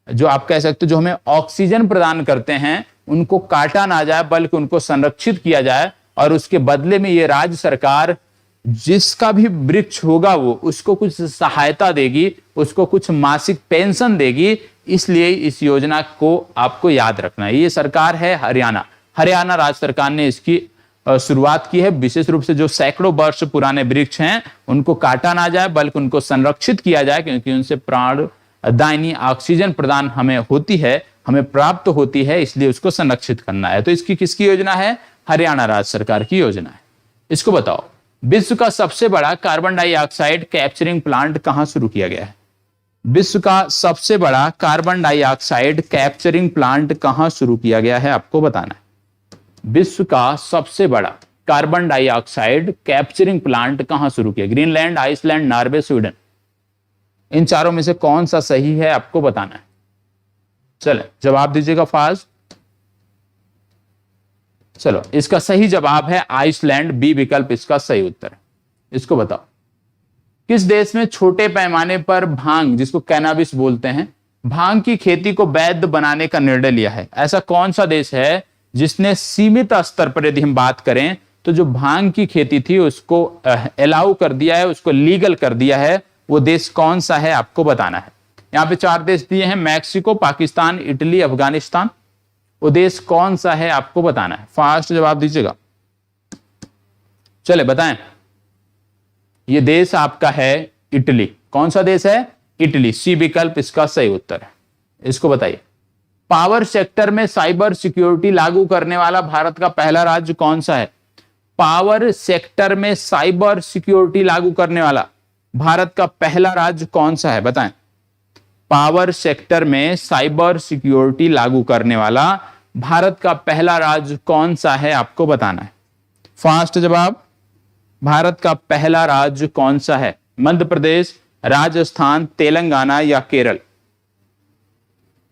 जो आप कह सकते हो जो हमें ऑक्सीजन प्रदान करते हैं, उनको काटा ना जाए बल्कि उनको संरक्षित किया जाए, और उसके बदले में ये राज्य सरकार जिसका भी वृक्ष होगा वो उसको कुछ सहायता देगी, उसको कुछ मासिक पेंशन देगी। इसलिए इस योजना को आपको याद रखना है। ये सरकार है हरियाणा राज्य सरकार ने इसकी शुरुआत की है। विशेष रूप से जो सैकड़ों वर्ष पुराने वृक्ष हैं उनको काटा ना जाए, बल्कि उनको संरक्षित किया जाए, क्योंकि उनसे प्राणदायिनी ऑक्सीजन प्रदान हमें होती है, हमें प्राप्त होती है, इसलिए उसको संरक्षित करना है। तो इसकी किसकी योजना है? हरियाणा राज्य सरकार की योजना है। इसको बताओ, विश्व का सबसे बड़ा कार्बन डाइऑक्साइड कैप्चरिंग प्लांट कहां शुरू किया गया है? विश्व का सबसे बड़ा कार्बन डाइऑक्साइड कैप्चरिंग प्लांट कहां शुरू किया गया है, आपको बताना है। विश्व का सबसे बड़ा कार्बन डाइऑक्साइड कैप्चरिंग प्लांट कहां शुरू किया? Greenland, Iceland, Norway, Sweden. इन चारों में से कौन सा सही है आपको बताना है। चलो जवाब दीजिएगा फास्ट। चलो इसका सही जवाब है आइसलैंड, बी विकल्प इसका सही उत्तर है। इसको बताओ, किस देश में छोटे पैमाने पर भांग, जिसको कैनाबिस बोलते हैं, भांग की खेती को वैध बनाने का निर्णय लिया है? ऐसा कौन सा देश है जिसने सीमित स्तर पर, यदि हम बात करें तो जो भांग की खेती थी उसको अलाउ कर दिया है, उसको लीगल कर दिया है? वो देश कौन सा है आपको बताना है। यहां पे 4 देश दिए हैं, मैक्सिको, पाकिस्तान, इटली, अफगानिस्तान। वो देश कौन सा है आपको बताना है। फास्ट जवाब दीजिएगा। चले बताएं। ये देश आपका है इटली। कौन सा देश है? इटली, सी विकल्प इसका सही उत्तर है। इसको बताइए, पावर सेक्टर में साइबर सिक्योरिटी लागू करने वाला भारत का पहला राज्य कौन सा है? पावर सेक्टर में साइबर सिक्योरिटी लागू करने वाला भारत का पहला राज्य कौन सा है, बताएं। पावर सेक्टर में साइबर सिक्योरिटी लागू करने वाला भारत का पहला राज्य कौन सा है आपको बताना है। फास्ट जवाब, भारत का पहला राज्य कौन सा है? मध्य प्रदेश, राजस्थान, तेलंगाना या केरल?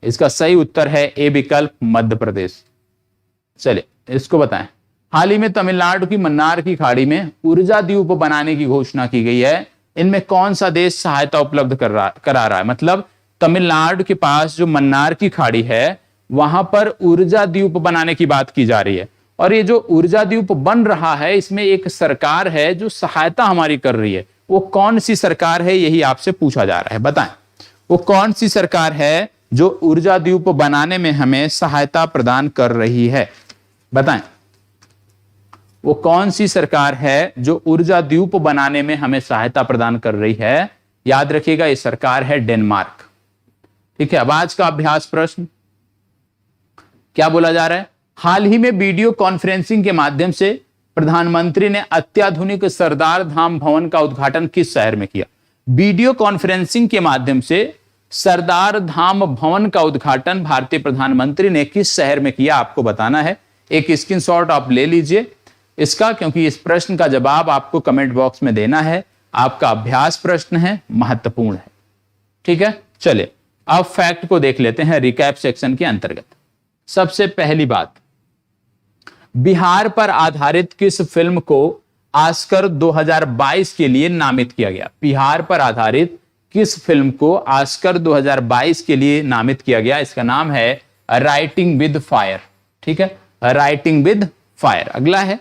इसका सही उत्तर है ए विकल्प, मध्य प्रदेश। चलिए इसको बताएं। हाल ही में तमिलनाडु की मन्नार की खाड़ी में ऊर्जा द्वीप बनाने की घोषणा की गई है। इनमें कौन सा देश सहायता उपलब्ध करा रहा है? मतलब तमिलनाडु के पास जो मन्नार की खाड़ी है वहां पर ऊर्जा द्वीप बनाने की बात की जा रही है। और ये जो ऊर्जा द्वीप बन रहा है इसमें एक सरकार है जो सहायता हमारी कर रही है। वो कौन सी सरकार है, यही आपसे पूछा जा रहा है। बताएं वो कौन सी सरकार है जो ऊर्जा द्वीप बनाने में हमें सहायता प्रदान कर रही है? बताएं वो कौन सी सरकार है जो ऊर्जा द्वीप बनाने में हमें सहायता प्रदान कर रही है? याद रखिएगा ये सरकार है डेनमार्क। ठीक है, अब आज का अभ्यास प्रश्न क्या बोला जा रहा है? हाल ही में वीडियो कॉन्फ्रेंसिंग के माध्यम से प्रधानमंत्री ने अत्याधुनिक सरदार धाम भवन का उद्घाटन किस शहर में किया? वीडियो कॉन्फ्रेंसिंग के माध्यम से सरदार धाम भवन का उद्घाटन भारतीय प्रधानमंत्री ने किस शहर में किया आपको बताना है। एक स्क्रीनशॉट आप ले लीजिए इसका, क्योंकि इस प्रश्न का जवाब आपको कमेंट बॉक्स में देना है। आपका अभ्यास प्रश्न है, महत्वपूर्ण है। ठीक है, चलिए अब फैक्ट को देख लेते हैं रिकैप सेक्शन के अंतर्गत। सबसे पहली बात, बिहार पर आधारित किस फिल्म को ऑस्कर 2022 के लिए नामित किया गया? बिहार पर आधारित किस फिल्म को ऑस्कर 2022 के लिए नामित किया गया? इसका नाम है राइटिंग विद फायर। ठीक है, राइटिंग विद फायर। अगला है,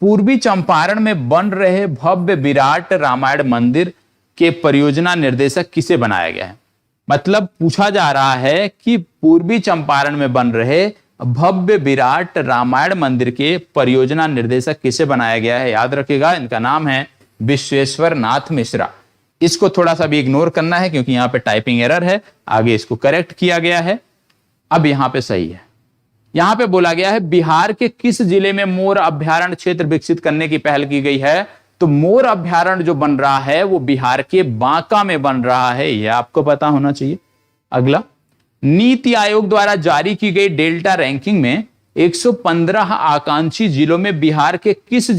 पूर्वी चंपारण में बन रहे भव्य विराट रामायण मंदिर के परियोजना निर्देशक किसे बनाया गया है? मतलब पूछा जा रहा है कि पूर्वी चंपारण में बन रहे भव्य विराट रामायण मंदिर के परियोजना निर्देशक किसे बनाया गया है? याद रखिएगा इनका नाम है विश्वेश्वर नाथ मिश्रा। इसको थोड़ा सा भी इग्नोर करना है क्योंकि यहां पे टाइपिंग एरर है, आगे इसको करेक्ट किया गया है। अब यहां पे सही है। यहां पे बोला गया है बिहार के किस जिले में मोर अभ्यारण्य क्षेत्र विकसित करने की पहल की गई है? तो मोर अभ्यारण्य जो बन रहा है वो बिहार के बांका में बन रहा है, यह आपको पता होना चाहिए। अगला, नीति आयोग द्वारा जारी की गई डेल्टा रैंकिंग में 115 आकांक्षी जिलों में बिहार के किस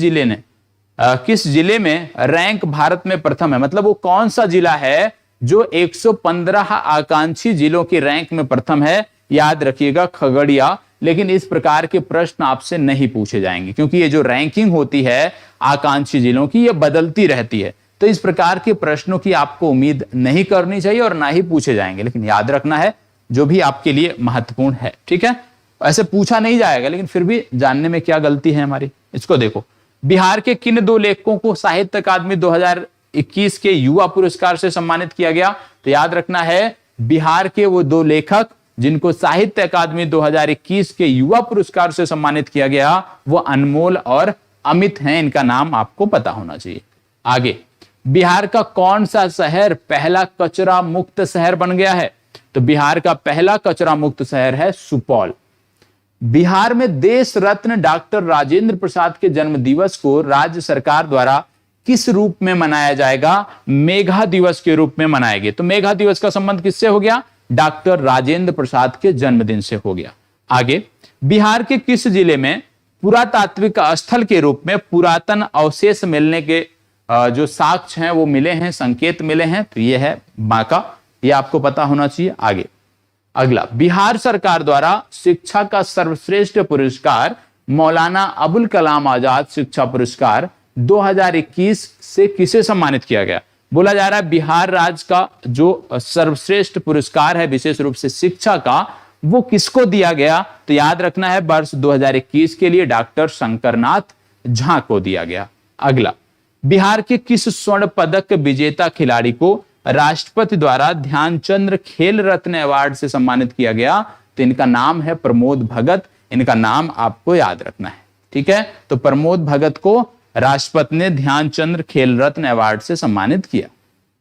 जिले में रैंक भारत में प्रथम है? मतलब वो कौन सा जिला है जो 115 आकांक्षी जिलों की रैंक में प्रथम है? याद रखिएगा खगड़िया। लेकिन इस प्रकार के प्रश्न आपसे नहीं पूछे जाएंगे क्योंकि ये जो रैंकिंग होती है आकांक्षी जिलों की, ये बदलती रहती है। तो इस प्रकार के प्रश्नों की आपको उम्मीद नहीं करनी चाहिए और ना ही पूछे जाएंगे। लेकिन याद रखना है जो भी आपके लिए महत्वपूर्ण है। ठीक है, ऐसे पूछा नहीं जाएगा लेकिन फिर भी जानने में क्या गलती है हमारी, इसको देखो। बिहार के किन दो लेखकों को साहित्य अकादमी 2021 के युवा पुरस्कार से सम्मानित किया गया? तो याद रखना है, बिहार के वो दो लेखक जिनको साहित्य अकादमी 2021 के युवा पुरस्कार से सम्मानित किया गया, वो अनमोल और अमित हैं। इनका नाम आपको पता होना चाहिए। आगे, बिहार का कौन सा शहर पहला कचरा मुक्त शहर बन गया है? तो बिहार का पहला कचरा मुक्त शहर है सुपौल। बिहार में देश रत्न डॉक्टर राजेंद्र प्रसाद के जन्म दिवस को राज्य सरकार द्वारा किस रूप में मनाया जाएगा? मेघा दिवस के रूप में मनाएंगे। तो मेघा दिवस का संबंध किससे हो गया? डॉक्टर राजेंद्र प्रसाद के जन्मदिन से हो गया। आगे, बिहार के किस जिले में पुरातात्विक स्थल के रूप में पुरातन अवशेष मिलने के जो साक्ष्य हैं वो मिले हैं, संकेत मिले हैं? तो ये है बांका। ये आपको पता होना चाहिए। आगे, अगला, बिहार सरकार द्वारा शिक्षा का सर्वश्रेष्ठ पुरस्कार मौलाना अबुल कलाम आजाद शिक्षा पुरस्कार 2021 से किसे सम्मानित किया गया? बोला जा रहा है बिहार राज्य का जो सर्वश्रेष्ठ पुरस्कार है विशेष रूप से शिक्षा का, वो किसको दिया गया? तो याद रखना है, वर्ष 2021 के लिए डॉक्टर शंकरनाथ झा को दिया गया। अगला, बिहार के किस स्वर्ण पदक विजेता खिलाड़ी को राष्ट्रपति द्वारा ध्यानचंद्र खेल रत्न अवार्ड से सम्मानित किया गया? तो इनका नाम है प्रमोद भगत। इनका नाम आपको याद रखना है, ठीक है। तो प्रमोद भगत को राष्ट्रपति ने ध्यानचंद्र खेल रत्न अवार्ड से सम्मानित किया।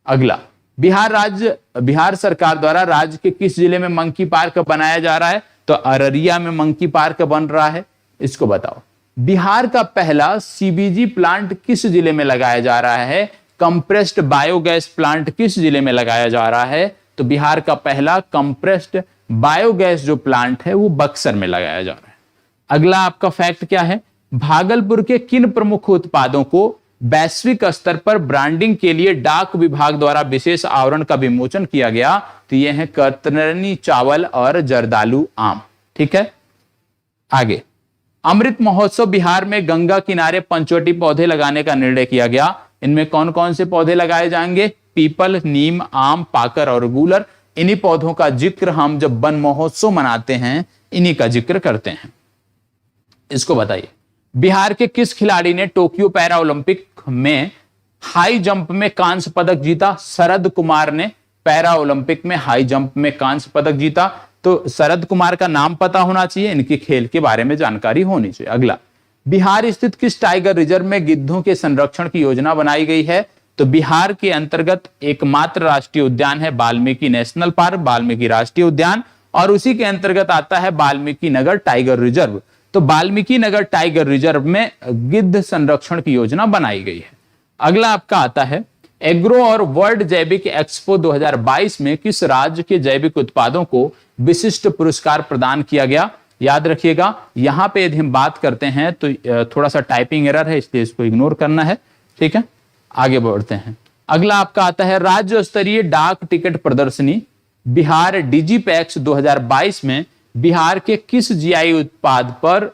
अगला, बिहार सरकार द्वारा राज्य के किस जिले में मंकी पार्क बनाया जा रहा है? तो अररिया में मंकी पार्क बन रहा है। इसको बताओ। बिहार का पहला सीबीजी प्लांट किस जिले में लगाया जा रहा है? कंप्रेस्ड बायोगैस प्लांट किस जिले में लगाया जा रहा है? तो बिहार का पहला कंप्रेस्ड बायोगैस जो प्लांट है वो बक्सर में लगाया जा रहा है। अगला आपका फैक्ट क्या है? भागलपुर के किन प्रमुख उत्पादों को वैश्विक स्तर पर ब्रांडिंग के लिए डाक विभाग द्वारा विशेष आवरण का विमोचन किया गया? तो ये है कतरनी चावल और जर्दालू आम, ठीक है। आगे, अमृत महोत्सव बिहार में गंगा किनारे पंचवटी पौधे लगाने का निर्णय किया गया। इनमें कौन कौन से पौधे लगाए जाएंगे? पीपल, नीम, आम, पाकर और गूलर। इन्हीं पौधों का जिक्र हम जब वन महोत्सव मनाते हैं इन्हीं का जिक्र करते हैं। इसको बताइए, बिहार के किस खिलाड़ी ने टोक्यो पैरा ओलंपिक में हाई जंप में कांस्य पदक जीता? शरद कुमार ने पैरा ओलंपिक में हाई जंप में कांस्य पदक जीता। तो शरद कुमार का नाम पता होना चाहिए, इनके खेल के बारे में जानकारी होनी चाहिए। अगला, बिहार स्थित किस टाइगर रिजर्व में गिद्धों के संरक्षण की योजना बनाई गई है? तो बिहार के अंतर्गत एकमात्र राष्ट्रीय उद्यान है वाल्मीकि नेशनल पार्क, वाल्मीकि राष्ट्रीय उद्यान, और उसी के अंतर्गत आता है वाल्मीकि नगर टाइगर रिजर्व। तो वाल्मीकि नगर टाइगर रिजर्व में गिद्ध संरक्षण की योजना बनाई गई है। अगला आपका आता है, एग्रो और वर्ल्ड जैविक एक्सपो 2022 में किस राज्य के जैविक उत्पादों को विशिष्ट पुरस्कार प्रदान किया गया? याद रखिएगा, यहां पे यदि हम बात करते हैं तो थोड़ा सा टाइपिंग एरर है, इसलिए इसको इग्नोर करना है, ठीक है। आगे बढ़ते हैं। अगला आपका आता है, राज्य स्तरीय डाक टिकट प्रदर्शनी बिहार डिजीपैक्स 2022 में बिहार के किस जीआई उत्पाद पर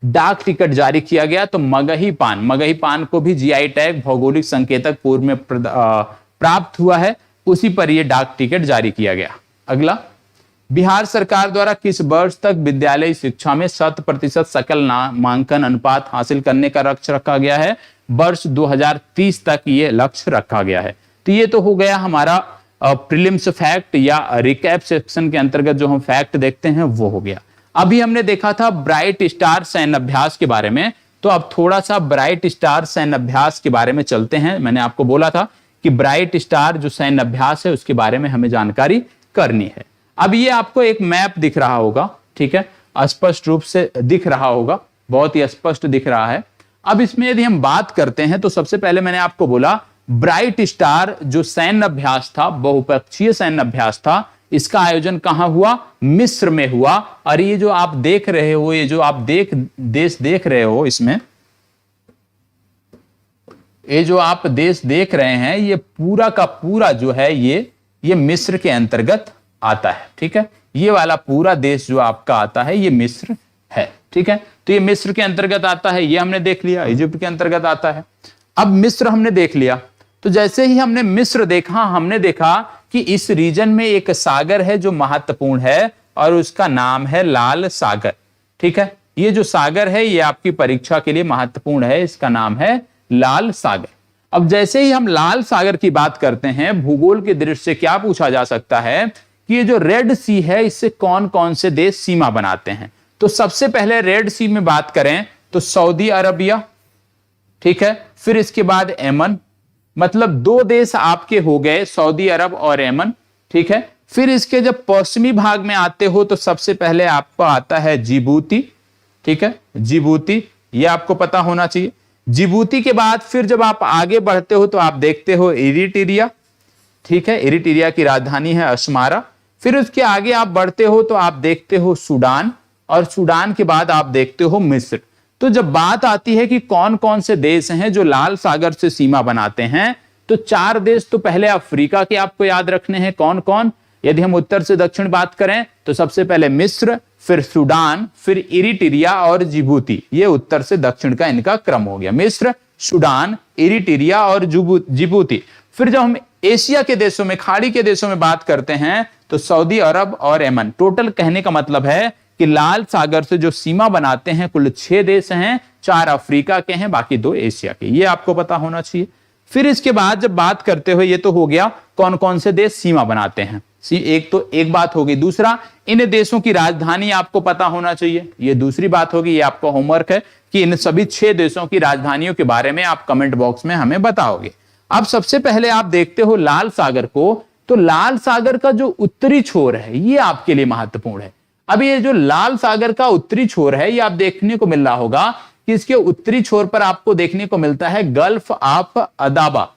डाक टिकट जारी किया गया? तो मगही पान। मगही पान को भी जीआई टैग भौगोलिक संकेतक पूर्व में प्राप्त हुआ है, उसी पर यह डाक टिकट जारी किया गया। अगला, बिहार सरकार द्वारा किस वर्ष तक विद्यालय शिक्षा में 100% सकल नामांकन अनुपात हासिल करने का लक्ष्य रखा गया है? वर्ष 2030 तक ये लक्ष्य रखा गया है। तो ये तो हो गया हमारा प्रीलिम्स फैक्ट या रिकैप सेक्शन के अंतर्गत जो हम फैक्ट देखते हैं वो हो गया। अभी हमने देखा था ब्राइट स्टार सैन्य अभ्यास के बारे में, तो अब थोड़ा सा ब्राइट स्टार सैन्य अभ्यास के बारे में चलते हैं। मैंने आपको बोला था कि ब्राइट स्टार जो सैन्य अभ्यास है उसके बारे में हमें जानकारी करनी है। अब ये आपको एक मैप दिख रहा होगा, ठीक है, स्पष्ट रूप से दिख रहा होगा, बहुत ही स्पष्ट दिख रहा है। अब इसमें यदि हम बात करते हैं तो सबसे पहले मैंने आपको बोला ब्राइट स्टार जो सैन्य अभ्यास था, बहुपक्षीय सैन्य अभ्यास था, इसका आयोजन कहां हुआ? मिस्र में हुआ। और ये जो आप देख रहे हो, ये जो आप देश देख रहे हो, इसमें ये जो आप देश देख रहे हैं ये पूरा का पूरा जो है ये मिस्र के अंतर्गत आता है, ठीक है। ये वाला पूरा देश जो आपका आता है ये मिस्र है, ठीक है। तो ये मिस्र के अंतर्गत आता है, ये हमने देख लिया, इजिप्ट के अंतर्गत आता है। अब मिस्र हमने देख लिया, तो जैसे ही हमने मिस्र देखा, हमने देखा कि इस रीजन में एक सागर है जो महत्वपूर्ण है और उसका नाम है लाल सागर, ठीक है। ये जो सागर है ये आपकी परीक्षा के लिए महत्वपूर्ण है, इसका नाम है लाल सागर। अब जैसे ही हम लाल सागर की बात करते हैं, भूगोल की दृष्टि से क्या पूछा जा सकता है कि ये जो रेड सी है इससे कौन कौन से देश सीमा बनाते हैं। तो सबसे पहले रेड सी में बात करें तो सऊदी अरबिया, ठीक है, फिर इसके बाद यमन, मतलब दो देश आपके हो गए, सऊदी अरब और यमन, ठीक है। फिर इसके जब पश्चिमी भाग में आते हो तो सबसे पहले आपको आता है जिबूती, ठीक है, जिबूती, ये आपको पता होना चाहिए। जिबूती के बाद फिर जब आप आगे बढ़ते हो तो आप देखते हो इरिट्रिया, ठीक है, इरिट्रिया की राजधानी है अस्मारा। फिर उसके आगे आप बढ़ते हो तो आप देखते हो सूडान, और सूडान के बाद आप देखते हो मिस्र। तो जब बात आती है कि कौन कौन से देश हैं जो लाल सागर से सीमा बनाते हैं, तो 4 देश तो पहले अफ्रीका के आपको याद रखने हैं। कौन कौन? यदि हम उत्तर से दक्षिण बात करें तो सबसे पहले मिस्र, फिर सूडान, फिर इरिट्रिया और जिबूती। ये उत्तर से दक्षिण का इनका क्रम हो गया, मिस्र, सूडान, इरिट्रिया और जिबूती। फिर जब हम एशिया के देशों में, खाड़ी के देशों में बात करते हैं तो सऊदी अरब और यमन। टोटल कहने का मतलब है कि लाल सागर से जो सीमा बनाते हैं कुल 6 देश हैं, 4 अफ्रीका के हैं, बाकी 2 एशिया के। ये आपको पता होना चाहिए। फिर इसके बाद जब बात करते हुए, ये तो हो गया कौन कौन से देश सीमा बनाते हैं, एक बात होगी। दूसरा, इन देशों की राजधानी आपको पता होना चाहिए, ये दूसरी बात होगी। ये आपका होमवर्क है कि इन सभी 6 देशों की राजधानियों के बारे में आप कमेंट बॉक्स में हमें बताओगे। अब सबसे पहले आप देखते हो लाल सागर को, तो लाल सागर का जो उत्तरी छोर है ये आपके लिए महत्वपूर्ण है। अब ये जो लाल सागर का उत्तरी छोर है, ये आप देखने को मिल रहा होगा कि इसके उत्तरी छोर पर आपको देखने को मिलता है गल्फ ऑफ अदाबा।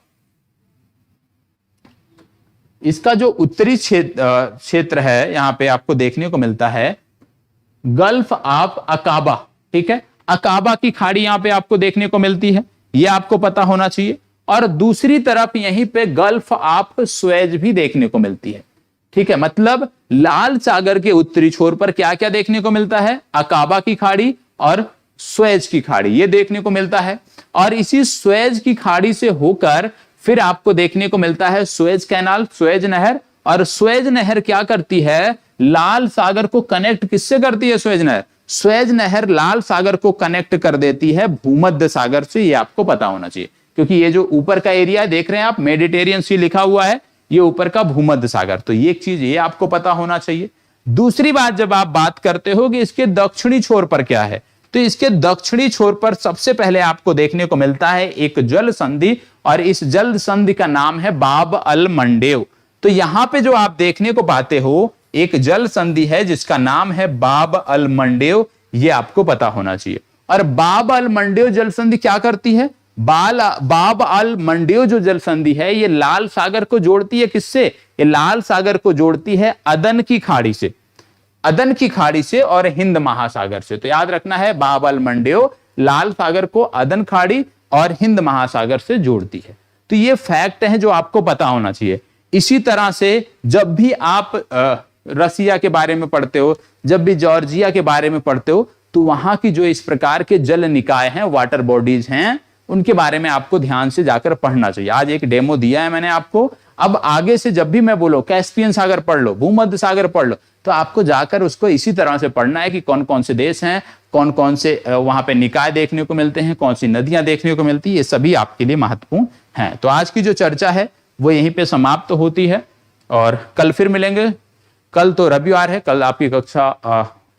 इसका जो उत्तरी क्षेत्र है यहां पे आपको देखने को मिलता है गल्फ ऑफ अकाबा, ठीक है, अकाबा की खाड़ी यहां पे आपको देखने को मिलती है, यह आपको पता होना चाहिए। और दूसरी तरफ यहीं पे गल्फ ऑफ सुएज भी देखने को मिलती है, ठीक है। मतलब लाल सागर के उत्तरी छोर पर क्या क्या देखने को मिलता है? अकाबा की खाड़ी और सुएज की खाड़ी, ये देखने को मिलता है। और इसी सुएज की खाड़ी से होकर फिर आपको देखने को मिलता है सुएज कैनाल, सुएज नहर। और सुएज नहर क्या करती है? लाल सागर को कनेक्ट किससे करती है? सुएज नहर, सुएज नहर लाल सागर को कनेक्ट कर देती है भूमध्य सागर से, ये आपको पता होना चाहिए। क्योंकि ये जो ऊपर का एरिया देख रहे हैं आप, मेडिटेरियन सी लिखा हुआ है, ये ऊपर का भूमध्य सागर, तो ये एक चीज ये आपको पता होना चाहिए। दूसरी बात, जब आप बात करते हो कि इसके दक्षिणी छोर पर क्या है, तो इसके दक्षिणी छोर पर सबसे पहले आपको देखने को मिलता है एक जल संधि, और इस जल संधि का नाम है बाब अल मंडेव। तो यहां पे जो आप देखने को पाते हो एक जल संधि है जिसका नाम है बाब अल मंडेव, ये आपको पता होना चाहिए। और बाब अल मंडेव जल संधि क्या करती है? बाब अल मंडेव जो जल संधि है ये लाल सागर को जोड़ती है किससे? ये लाल सागर को जोड़ती है अदन की खाड़ी से, अदन की खाड़ी से और हिंद महासागर से। तो याद रखना है, बाब अल मंडेव लाल सागर को अदन खाड़ी और हिंद महासागर से जोड़ती है। तो ये फैक्ट है जो आपको पता होना चाहिए। इसी तरह से जब भी आप रसिया के बारे में पढ़ते हो, जब भी जॉर्जिया के बारे में पढ़ते हो, तो वहां की जो इस प्रकार के जल निकाय हैं, वाटर बॉडीज हैं, उनके बारे में आपको ध्यान से जाकर पढ़ना चाहिए। आज एक डेमो दिया है मैंने आपको। अब आगे से जब भी मैं बोलो कैस्पियन सागर पढ़ लो, भूमध्य सागर पढ़ लो, तो आपको जाकर उसको इसी तरह से पढ़ना है कि कौन कौन से देश हैं, कौन कौन से वहां पे निकाय देखने को मिलते हैं, कौन सी नदियां देखने को मिलती है, ये सभी आपके लिए महत्वपूर्ण हैं। तो आज की जो चर्चा है वो यहीं पे समाप्त होती है, और कल फिर मिलेंगे। कल तो रविवार है, कल आपकी कक्षा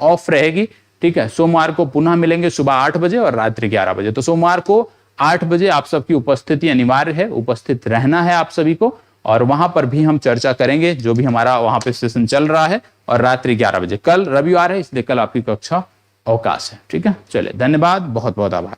ऑफ रहेगी, ठीक है। सोमवार को पुनः मिलेंगे सुबह 8 बजे और रात्रि 11 बजे। तो सोमवार को 8 बजे आप सबकी उपस्थिति अनिवार्य है, उपस्थित रहना है आप सभी को, और वहां पर भी हम चर्चा करेंगे जो भी हमारा वहां पे सेशन चल रहा है। और रात्रि 11 बजे, कल रविवार है इसलिए कल आपकी कक्षा अवकाश है, ठीक है। चलिए, धन्यवाद, बहुत बहुत आभार।